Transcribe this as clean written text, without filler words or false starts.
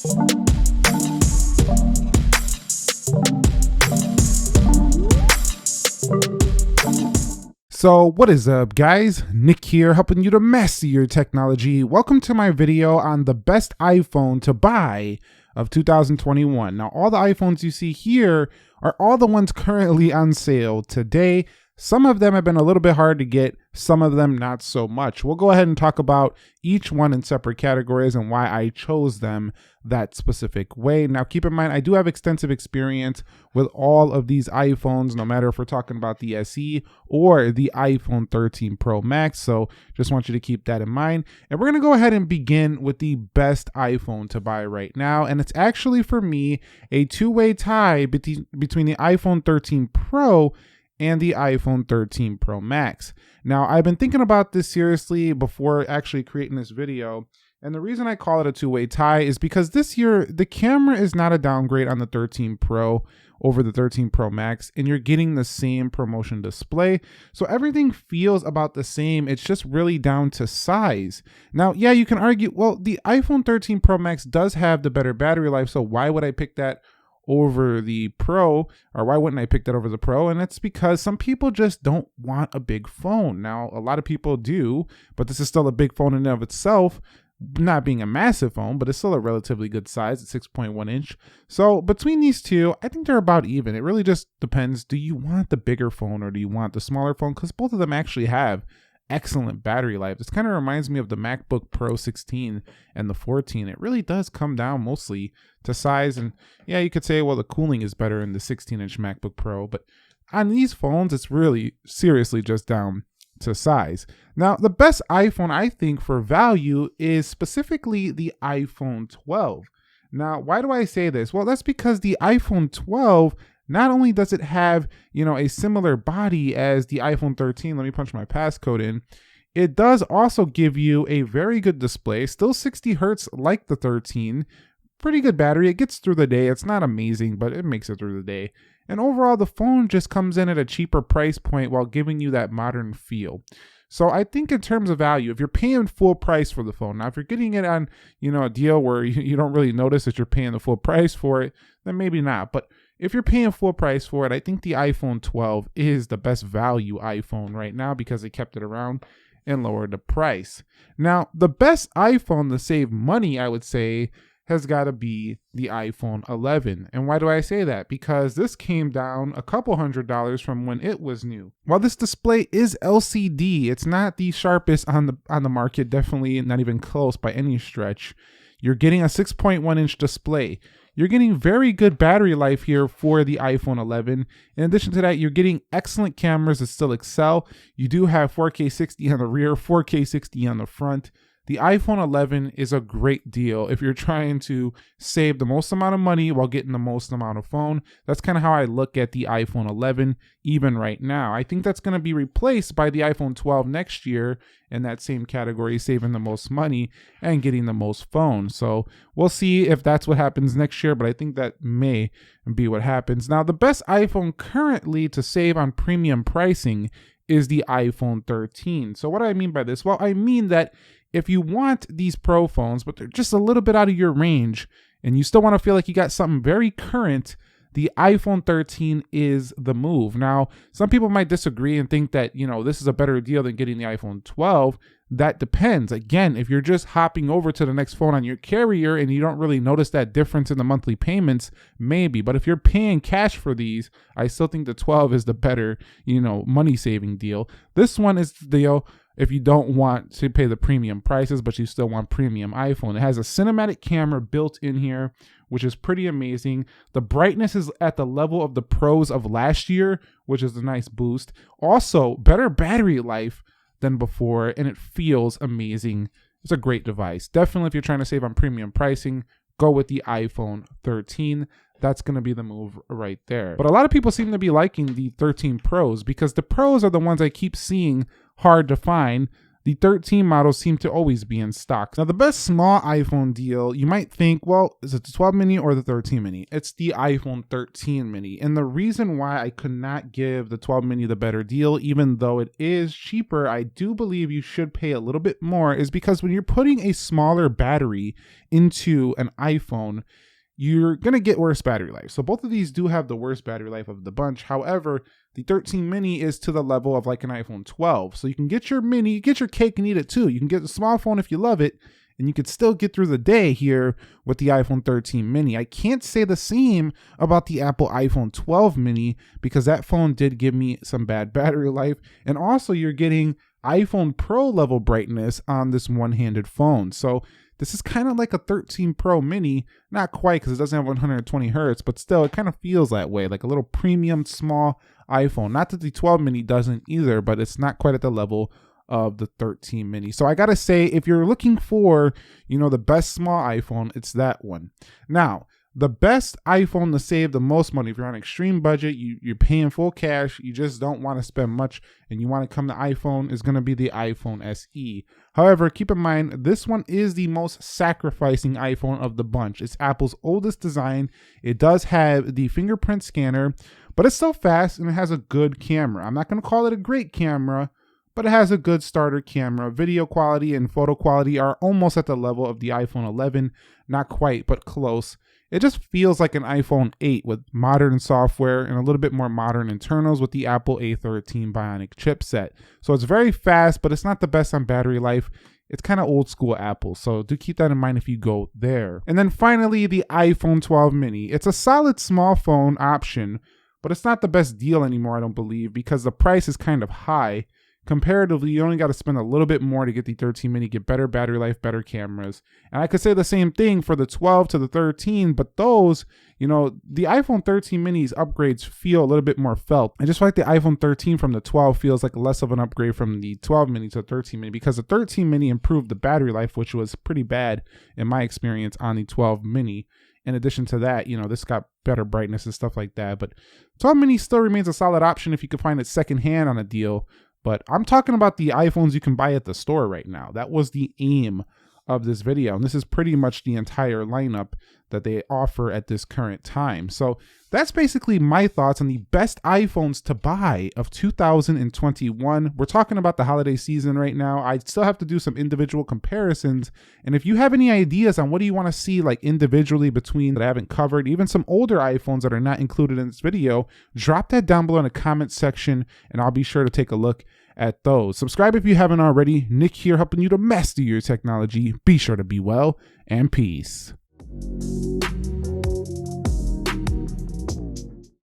So what is up, guys? Nick here, helping you to master your technology. Welcome to my video on the best iPhone to buy of 2021. Now, all the iPhones you see here are all the ones currently on sale today. Some of them have been a little bit hard to get, some of them not so much. We'll go ahead and talk about each one in separate categories and why I chose them that specific way. Now, keep in mind, I do have extensive experience with all of these iPhones, no matter if we're talking about the SE or the iPhone 13 Pro Max. So just want you to keep that in mind. And we're going to go ahead and begin with the best iPhone to buy right now. And it's actually, for me, a two-way tie between the iPhone 13 Pro and the iPhone 13 Pro Max. Now, I've been thinking about this seriously before actually creating this video, and the reason I call it a two-way tie is because this year, the camera is not a downgrade on the 13 Pro over the 13 Pro Max, and you're getting the same promotion display. So everything feels about the same. It's just really down to size. Now, yeah, you can argue, well, the iPhone 13 Pro Max does have the better battery life, so why would I pick that over the Pro, or why wouldn't I pick that over the Pro? And it's because some people just don't want a big phone. Now, a lot of people do, but this is still a big phone in and of itself, not being a massive phone, but it's still a relatively good size at 6.1 inch. So between these two, I think they're about even. It really just depends. Do you want the bigger phone or do you want the smaller phone? Because both of them actually have excellent battery life. This kind of reminds me of the MacBook Pro 16 and the 14. It really does come down mostly to size. And yeah, you could say, well, the cooling is better in the 16-inch MacBook Pro, but on these phones, it's really seriously just down to size. Now, the best iPhone, I think, for value is specifically the iPhone 12. Now, why do I say this? Well, that's because the iPhone 12, not only does it have, a similar body as the iPhone 13, let me punch my passcode in, it does also give you a very good display, still 60 hertz like the 13, pretty good battery, it gets through the day, it's not amazing, but it makes it through the day. And overall, the phone just comes in at a cheaper price point while giving you that modern feel. So I think in terms of value, if you're paying full price for the phone, now if you're getting it on, a deal where you don't really notice that you're paying the full price for it, then maybe not. But if you're paying full price for it, I think the iPhone 12 is the best value iPhone right now because they kept it around and lowered the price. Now, the best iPhone to save money, I would say, has got to be the iPhone 11. And why do I say that? Because this came down a couple $100s from when it was new. While this display is LCD, it's not the sharpest on the market, definitely not even close by any stretch. You're getting a 6.1 inch display. You're getting very good battery life here for the iPhone 11. In addition to that, you're getting excellent cameras that still excel. You do have 4K 60 on the rear, 4K 60 on the front. The iPhone 11 is a great deal if you're trying to save the most amount of money while getting the most amount of phone. That's kind of how I look at the iPhone 11 even right now. I think that's going to be replaced by the iPhone 12 next year in that same category, saving the most money and getting the most phones. So we'll see if that's what happens next year, but I think that may be what happens. Now, the best iPhone currently to save on premium pricing is the iPhone 13. So what do I mean by this? Well, I mean that if you want these Pro phones, but they're just a little bit out of your range, and you still want to feel like you got something very current, the iPhone 13 is the move. Now, some people might disagree and think that, this is a better deal than getting the iPhone 12. That depends. Again, if you're just hopping over to the next phone on your carrier and you don't really notice that difference in the monthly payments, maybe. But if you're paying cash for these, I still think the 12 is the better, money-saving deal. This one is the deal if you don't want to pay the premium prices, but you still want premium iPhone. It has a cinematic camera built in here, which is pretty amazing. The brightness is at the level of the Pros of last year, which is a nice boost. Also, better battery life than before, and it feels amazing. It's a great device. Definitely, if you're trying to save on premium pricing, go with the iPhone 13. That's going to be the move right there. But a lot of people seem to be liking the 13 Pros because the Pros are the ones I keep seeing hard to find. the 13 models seem to always be in stock. Now, the best small iPhone deal, you might think, well, is it the 12 mini or the 13 mini? It's the iPhone 13 mini. And the reason why I could not give the 12 mini the better deal, even though it is cheaper, I do believe you should pay a little bit more, is because when you're putting a smaller battery into an iPhone, you're going to get worse battery life. So both of these do have the worst battery life of the bunch. However, the 13 mini is to the level of like an iPhone 12. So you can get your mini, get your cake and eat it too. You can get a small phone if you love it, and you could still get through the day here with the iPhone 13 mini. I can't say the same about the Apple iPhone 12 mini because that phone did give me some bad battery life. And also you're getting iPhone Pro level brightness on this one-handed phone. So this is kind of like a 13 Pro mini, not quite because it doesn't have 120 hertz, but still it kind of feels that way, like a little premium small iPhone. Not that the 12 mini doesn't either, but it's not quite at the level of the 13 mini. So I gotta say, if you're looking for, the best small iPhone, it's that one. Now, the best iPhone to save the most money, if you're on extreme budget, you're paying full cash, you just don't want to spend much, and you want to come to iPhone, is going to be the iPhone SE. However, keep in mind, this one is the most sacrificing iPhone of the bunch. It's Apple's oldest design. It does have the fingerprint scanner, but it's still fast, and it has a good camera. I'm not going to call it a great camera, but it has a good starter camera. Video quality and photo quality are almost at the level of the iPhone 11. Not quite, but close. It just feels like an iPhone 8 with modern software and a little bit more modern internals with the Apple A13 Bionic chipset. So it's very fast, but it's not the best on battery life. It's kind of old school Apple, so do keep that in mind if you go there. And then finally, the iPhone 12 mini. It's a solid small phone option, but it's not the best deal anymore, I don't believe, because the price is kind of high. Comparatively, you only got to spend a little bit more to get the 13 mini, get better battery life, better cameras. And I could say the same thing for the 12 to the 13, but those, the iPhone 13 mini's upgrades feel a little bit more felt. I just feel like the iPhone 13 from the 12 feels like less of an upgrade from the 12 mini to the 13 mini, because the 13 mini improved the battery life, which was pretty bad in my experience on the 12 mini. In addition to that, this got better brightness and stuff like that. But 12 mini still remains a solid option if you can find it secondhand on a deal. But I'm talking about the iPhones you can buy at the store right now. That was the aim of this video. And this is pretty much the entire lineup that they offer at this current time. So that's basically my thoughts on the best iPhones to buy of 2021. We're talking about the holiday season right now. I still have to do some individual comparisons. And if you have any ideas on what do you want to see like individually between that I haven't covered, even some older iPhones that are not included in this video, drop that down below in the comment section and I'll be sure to take a look at those. Subscribe if you haven't already. Nick here, helping you to master your technology. Be sure to be well, and peace.